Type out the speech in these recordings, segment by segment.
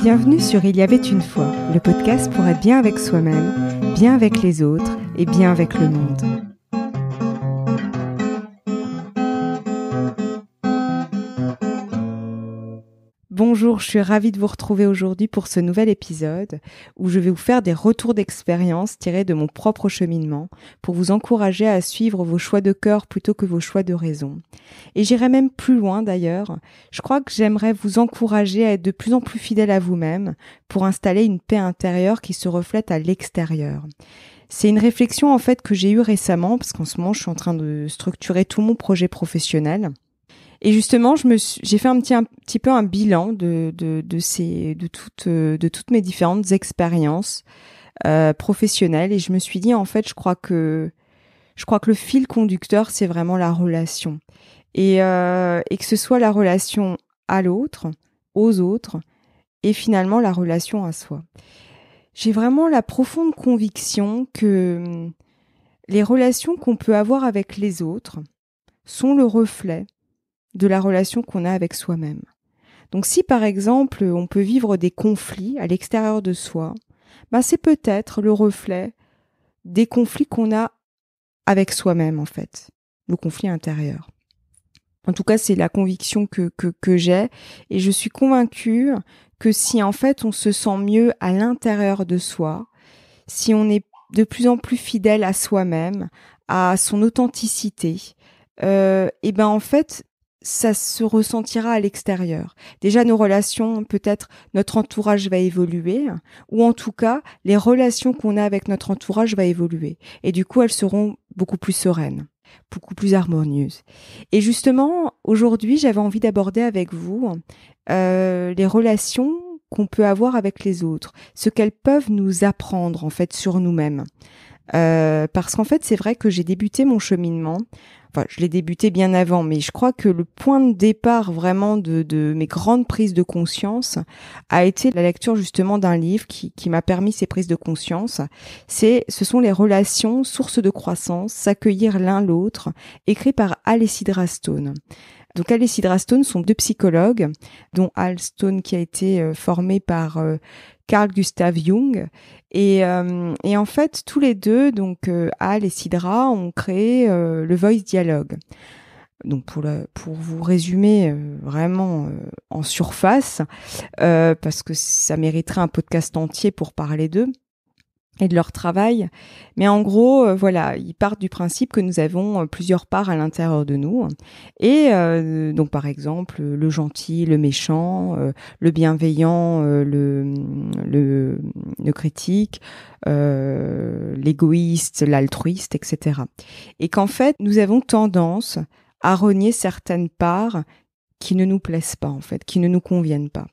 Bienvenue sur Il y avait une fois, le podcast pour être bien avec soi-même, bien avec les autres et bien avec le monde. Bonjour, je suis ravie de vous retrouver aujourd'hui pour ce nouvel épisode où je vais vous faire des retours d'expérience tirés de mon propre cheminement pour vous encourager à suivre vos choix de cœur plutôt que vos choix de raison. Et j'irai même plus loin d'ailleurs. Je crois que j'aimerais vous encourager à être de plus en plus fidèle à vous-même pour installer une paix intérieure qui se reflète à l'extérieur. C'est une réflexion en fait que j'ai eue récemment parce qu'en ce moment je suis en train de structurer tout mon projet professionnel. Et justement, j'ai fait un petit peu un bilan de toutes mes différentes expériences professionnelles, et je me suis dit en fait, je crois que le fil conducteur, c'est vraiment la relation, et que ce soit la relation à l'autre, aux autres, et finalement la relation à soi. J'ai vraiment la profonde conviction que les relations qu'on peut avoir avec les autres sont le reflet de la relation qu'on a avec soi-même. Donc si par exemple on peut vivre des conflits à l'extérieur de soi, c'est peut-être le reflet des conflits qu'on a avec soi-même en fait, le conflit intérieur. En tout cas, c'est la conviction que j'ai, et je suis convaincue que si en fait on se sent mieux à l'intérieur de soi, si on est de plus en plus fidèle à soi-même, à son authenticité, et en fait ça se ressentira à l'extérieur. Déjà, nos relations, peut-être notre entourage va évoluer, ou en tout cas, les relations qu'on a avec notre entourage va évoluer. Et du coup, elles seront beaucoup plus sereines, beaucoup plus harmonieuses. Et justement, aujourd'hui, j'avais envie d'aborder avec vous les relations qu'on peut avoir avec les autres, ce qu'elles peuvent nous apprendre en fait sur nous-mêmes. Parce qu'en fait, c'est vrai que j'ai débuté mon cheminement. Enfin, je l'ai débuté bien avant, mais je crois que le point de départ vraiment de mes grandes prises de conscience a été la lecture justement d'un livre qui m'a permis ces prises de conscience. Ce sont les relations, sources de croissance, s'accueillir l'un l'autre, écrit par Hal et Sidra Stone. Donc Hal et Sidra Stone sont deux psychologues, dont Hal Stone qui a été formé par Carl Gustav Jung, et en fait tous les deux, donc Hal et Sidra, ont créé le Voice Dialogue. Donc pour vous résumer vraiment en surface, parce que ça mériterait un podcast entier pour parler d'eux et de leur travail. Mais en gros, voilà, ils partent du principe que nous avons plusieurs parts à l'intérieur de nous. Et donc, par exemple, le gentil, le méchant, le bienveillant, le critique, l'égoïste, l'altruiste, etc. Et qu'en fait, nous avons tendance à renier certaines parts qui ne nous plaisent pas, en fait, qui ne nous conviennent pas.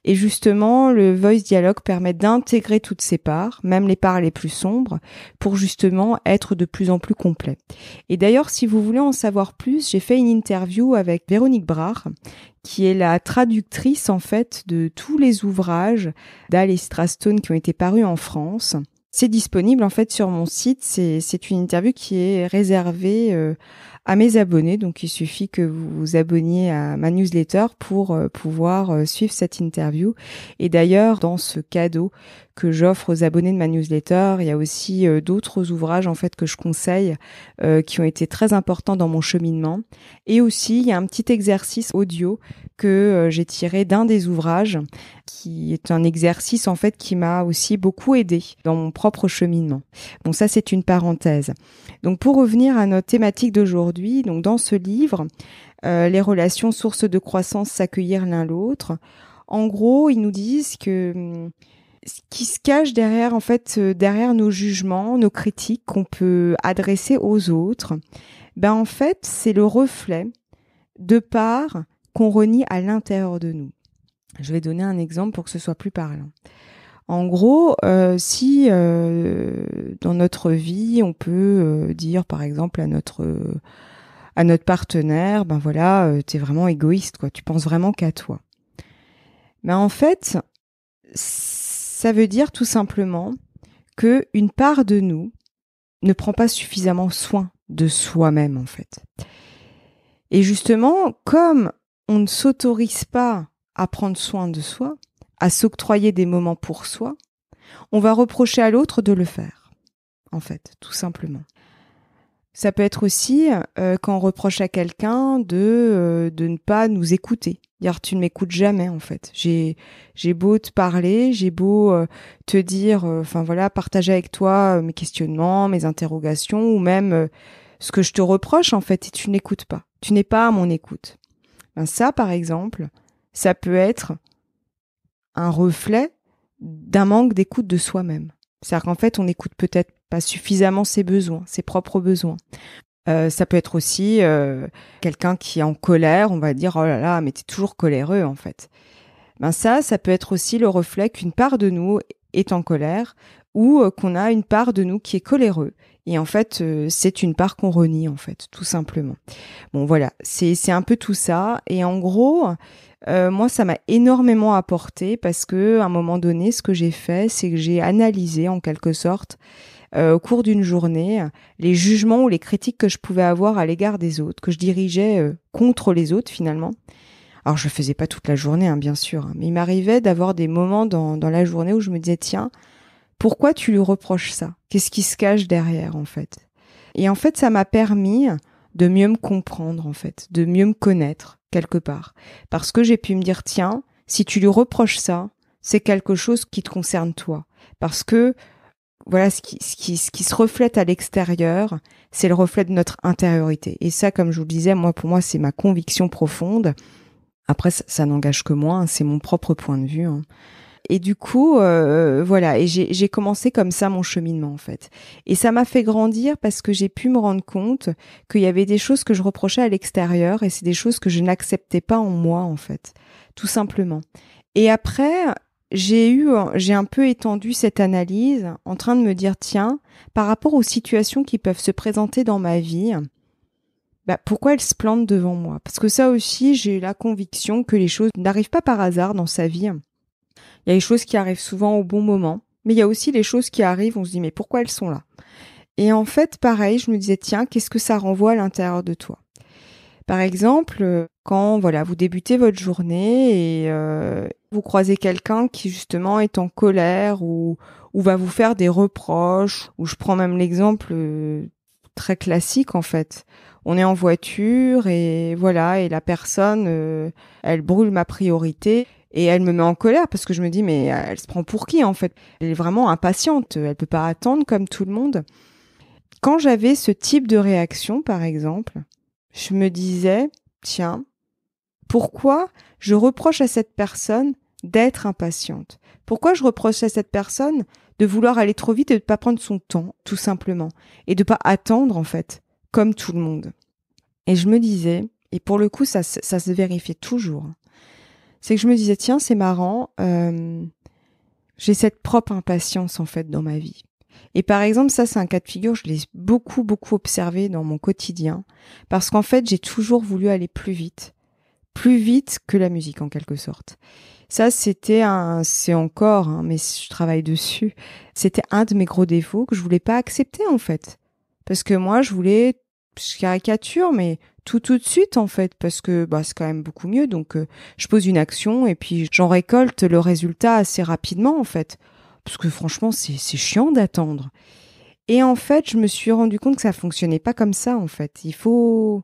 Et justement, le Voice Dialogue permet d'intégrer toutes ces parts, même les parts les plus sombres, pour justement être de plus en plus complet. Et d'ailleurs, si vous voulez en savoir plus, j'ai fait une interview avec Véronique Brach, qui est la traductrice en fait de tous les ouvrages d'Hal et Sidra Stone qui ont été parus en France. C'est disponible en fait sur mon site. C'est une interview qui est réservée à mes abonnés, donc il suffit que vous vous abonniez à ma newsletter pour pouvoir suivre cette interview. Et d'ailleurs, dans ce cadeau que j'offre aux abonnés de ma newsletter, il y a aussi d'autres ouvrages en fait que je conseille qui ont été très importants dans mon cheminement. Et aussi, il y a un petit exercice audio que j'ai tiré d'un des ouvrages, qui est un exercice en fait qui m'a aussi beaucoup aidé dans mon propre cheminement. Bon, ça c'est une parenthèse. Donc pour revenir à notre thématique d'aujourd'hui, donc dans ce livre, les relations sources de croissance, s'accueillir l'un l'autre. En gros, ils nous disent que ce qui se cache derrière, en fait, derrière nos jugements, nos critiques qu'on peut adresser aux autres, en fait, c'est le reflet de parts qu'on renie à l'intérieur de nous. Je vais donner un exemple pour que ce soit plus parlant. En gros, si dans notre vie, on peut dire par exemple à notre partenaire, t'es vraiment égoïste, quoi. Tu penses vraiment qu'à toi. En fait, ça veut dire tout simplement que une part de nous ne prend pas suffisamment soin de soi-même, en fait. Et justement, comme on ne s'autorise pas à prendre soin de soi, à s'octroyer des moments pour soi, on va reprocher à l'autre de le faire, en fait, tout simplement. Ça peut être aussi quand on reproche à quelqu'un de ne pas nous écouter. Dire tu ne m'écoutes jamais en fait. J'ai beau te parler, j'ai beau te dire, partager avec toi mes questionnements, mes interrogations ou même ce que je te reproche en fait et tu n'écoutes pas. Tu n'es pas à mon écoute. Ben ça par exemple, ça peut être un reflet d'un manque d'écoute de soi-même. C'est-à-dire qu'en fait, on n'écoute peut-être pas suffisamment ses besoins, ses propres besoins. Ça peut être aussi quelqu'un qui est en colère, on va dire « Oh là là, mais t'es toujours coléreux en fait ». Ben ça peut être aussi le reflet qu'une part de nous est en colère ou qu'on a une part de nous qui est coléreux. Et en fait, c'est une part qu'on renie en fait, tout simplement. Bon voilà, c'est un peu tout ça. Et en gros, moi, ça m'a énormément apporté parce que à un moment donné, ce que j'ai fait, c'est que j'ai analysé en quelque sorte au cours d'une journée les jugements ou les critiques que je pouvais avoir à l'égard des autres, que je dirigeais contre les autres finalement. Alors je le faisais pas toute la journée, hein, bien sûr, hein, mais il m'arrivait d'avoir des moments dans la journée où je me disais tiens, pourquoi tu lui reproches ça ? Qu'est-ce qui se cache derrière en fait ? Et en fait, ça m'a permis de mieux me comprendre en fait, de mieux me connaître quelque part, parce que j'ai pu me dire tiens, si tu lui reproches ça, c'est quelque chose qui te concerne toi, parce que voilà, ce qui se reflète à l'extérieur, c'est le reflet de notre intériorité. Et ça, comme je vous le disais, pour moi, c'est ma conviction profonde. Après, ça n'engage que moi, hein, c'est mon propre point de vue. Hein. Et du coup, voilà, et j'ai commencé comme ça mon cheminement en fait. Et ça m'a fait grandir parce que j'ai pu me rendre compte qu'il y avait des choses que je reprochais à l'extérieur et c'est des choses que je n'acceptais pas en moi en fait, tout simplement. Et après, j'ai un peu étendu cette analyse en train de me dire tiens, par rapport aux situations qui peuvent se présenter dans ma vie, pourquoi elles se plantent devant moi ? Parce que ça aussi, j'ai la conviction que les choses n'arrivent pas par hasard dans sa vie. Il y a les choses qui arrivent souvent au bon moment, mais il y a aussi les choses qui arrivent, on se dit mais pourquoi elles sont là ? Et en fait, pareil, je me disais tiens, qu'est-ce que ça renvoie à l'intérieur de toi ? Par exemple, quand vous débutez votre journée et vous croisez quelqu'un qui justement est en colère ou va vous faire des reproches, ou je prends même l'exemple très classique en fait. On est en voiture et voilà, et la personne, elle brûle ma priorité et elle me met en colère parce que je me dis mais elle se prend pour qui en fait ? Elle est vraiment impatiente, elle peut pas attendre comme tout le monde. Quand j'avais ce type de réaction par exemple, je me disais, tiens, pourquoi je reproche à cette personne d'être impatiente ? Pourquoi je reproche à cette personne de vouloir aller trop vite et de ne pas prendre son temps, tout simplement, et de ne pas attendre, en fait, comme tout le monde ? Et je me disais, et pour le coup, ça se vérifiait toujours, c'est que je me disais, tiens, c'est marrant, j'ai cette propre impatience, en fait, dans ma vie. Et par exemple, ça, c'est un cas de figure, je l'ai beaucoup observé dans mon quotidien, parce qu'en fait, j'ai toujours voulu aller plus vite que la musique, en quelque sorte. Ça, c'est encore, hein, mais je travaille dessus, c'était un de mes gros défauts que je voulais pas accepter, en fait. Parce que moi, je caricature, mais tout de suite, en fait, parce que c'est quand même beaucoup mieux, donc je pose une action et puis j'en récolte le résultat assez rapidement, en fait. Parce que franchement, c'est chiant d'attendre. Et en fait, je me suis rendu compte que ça fonctionnait pas comme ça, en fait. Il faut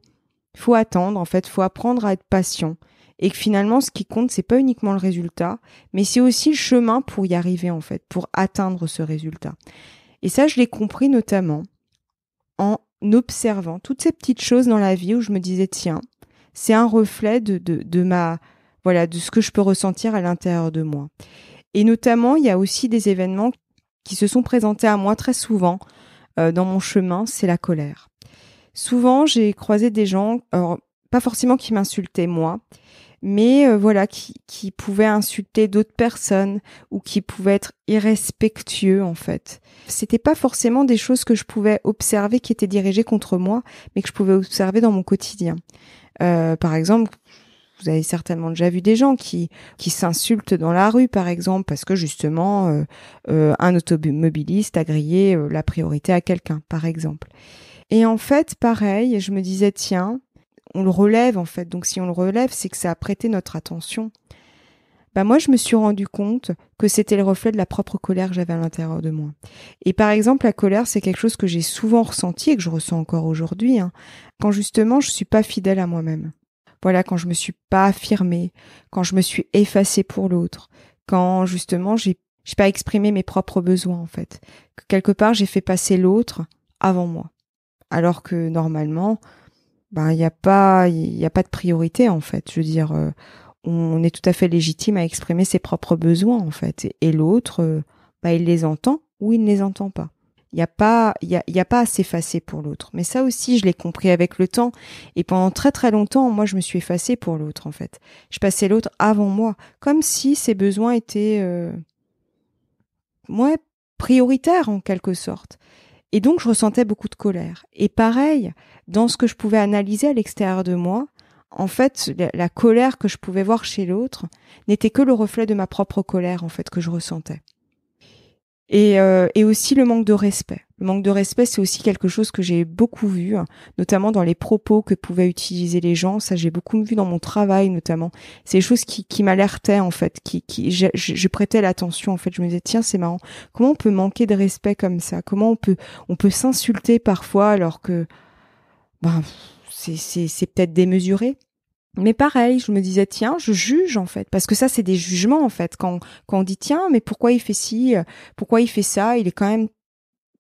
attendre, en fait. Il faut apprendre à être patient. Et que finalement, ce qui compte, c'est pas uniquement le résultat, mais c'est aussi le chemin pour y arriver, en fait, pour atteindre ce résultat. Et ça, je l'ai compris notamment en observant toutes ces petites choses dans la vie où je me disais, tiens, c'est un reflet de ce que je peux ressentir à l'intérieur de moi. Et notamment, il y a aussi des événements qui se sont présentés à moi très souvent dans mon chemin, c'est la colère. Souvent, j'ai croisé des gens, alors, pas forcément qui m'insultaient moi, mais qui pouvaient insulter d'autres personnes ou qui pouvaient être irrespectueux en fait. C'était pas forcément des choses que je pouvais observer qui étaient dirigées contre moi, mais que je pouvais observer dans mon quotidien. Par exemple, vous avez certainement déjà vu des gens qui s'insultent dans la rue, par exemple, parce que justement, un automobiliste a grillé la priorité à quelqu'un, par exemple. Et en fait, pareil, je me disais, tiens, on le relève, en fait. Donc, si on le relève, c'est que ça a prêté notre attention. bah moi je me suis rendu compte que c'était le reflet de la propre colère que j'avais à l'intérieur de moi. Et par exemple, la colère, c'est quelque chose que j'ai souvent ressenti et que je ressens encore aujourd'hui, hein, quand justement je suis pas fidèle à moi-même. Voilà, quand je me suis pas affirmée, quand je me suis effacée pour l'autre, quand justement j'ai pas exprimé mes propres besoins en fait, que quelque part j'ai fait passer l'autre avant moi, alors que normalement, ben il y a pas de priorité en fait. Je veux dire, on est tout à fait légitime à exprimer ses propres besoins en fait, et l'autre, bah il les entend ou il ne les entend pas. Il y a pas à s'effacer pour l'autre. Mais ça aussi, je l'ai compris avec le temps. Et pendant très très longtemps, moi, je me suis effacée pour l'autre, en fait. Je passais l'autre avant moi, comme si ses besoins étaient, ouais, prioritaires en quelque sorte. Et donc, je ressentais beaucoup de colère. Et pareil, dans ce que je pouvais analyser à l'extérieur de moi, en fait, la colère que je pouvais voir chez l'autre n'était que le reflet de ma propre colère, en fait, que je ressentais. Et aussi le manque de respect. Le manque de respect, c'est aussi quelque chose que j'ai beaucoup vu, notamment dans les propos que pouvaient utiliser les gens. Ça, j'ai beaucoup vu dans mon travail, notamment. C'est des choses qui m'alertaient, en fait, je prêtais l'attention, en fait. Je me disais, tiens, c'est marrant. Comment on peut manquer de respect comme ça? Comment on peut s'insulter parfois alors que, ben, c'est peut-être démesuré. Mais pareil, je me disais, tiens, je juge en fait, parce que ça, c'est des jugements en fait. Quand on dit, tiens, mais pourquoi il fait ci, pourquoi il fait ça, il est quand même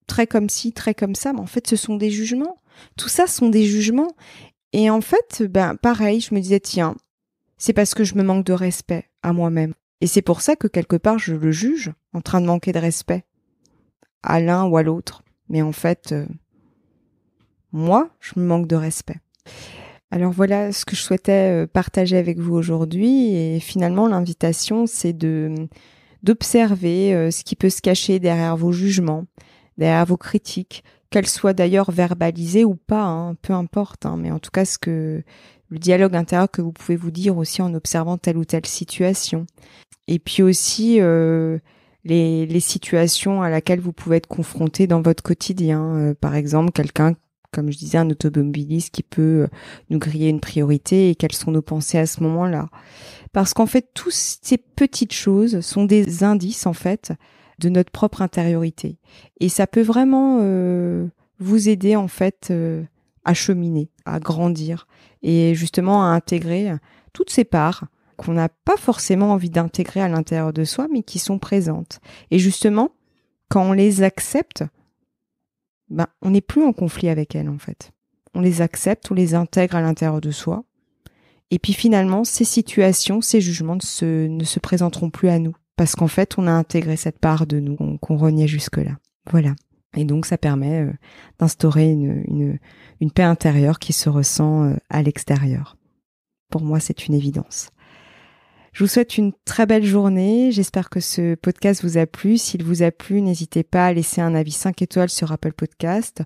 très comme ci, très comme ça, mais en fait, ce sont des jugements. Tout ça sont des jugements. Et en fait, ben, pareil, je me disais, tiens, c'est parce que je me manque de respect à moi-même. Et c'est pour ça que quelque part, je le juge, en train de manquer de respect à l'un ou à l'autre. Mais en fait, moi, je me manque de respect. Alors voilà ce que je souhaitais partager avec vous aujourd'hui, et finalement l'invitation c'est d'observer ce qui peut se cacher derrière vos jugements, derrière vos critiques, qu'elles soient d'ailleurs verbalisées ou pas, hein, peu importe, hein, mais en tout cas le dialogue intérieur que vous pouvez vous dire aussi en observant telle ou telle situation. Et puis aussi les situations à laquelle vous pouvez être confronté dans votre quotidien, par exemple quelqu'un, comme je disais, un automobiliste qui peut nous griller une priorité, et quelles sont nos pensées à ce moment-là. Parce qu'en fait, toutes ces petites choses sont des indices, en fait, de notre propre intériorité. Et ça peut vraiment vous aider, en fait, à cheminer, à grandir, et justement à intégrer toutes ces parts qu'on n'a pas forcément envie d'intégrer à l'intérieur de soi, mais qui sont présentes. Et justement, quand on les accepte, ben, on n'est plus en conflit avec elles, en fait. On les accepte, on les intègre à l'intérieur de soi. Et puis finalement, ces situations, ces jugements ne se présenteront plus à nous. Parce qu'en fait, on a intégré cette part de nous qu'on reniait jusque-là. Voilà. Et donc, ça permet d'instaurer une paix intérieure qui se ressent à l'extérieur. Pour moi, c'est une évidence. Je vous souhaite une très belle journée. J'espère que ce podcast vous a plu. S'il vous a plu, n'hésitez pas à laisser un avis 5 étoiles sur Apple Podcast,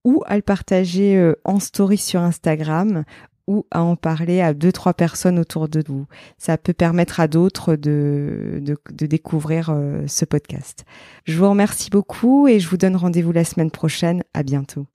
ou à le partager en story sur Instagram, ou à en parler à 2-3 personnes autour de vous. Ça peut permettre à d'autres de découvrir ce podcast. Je vous remercie beaucoup et je vous donne rendez-vous la semaine prochaine. À bientôt.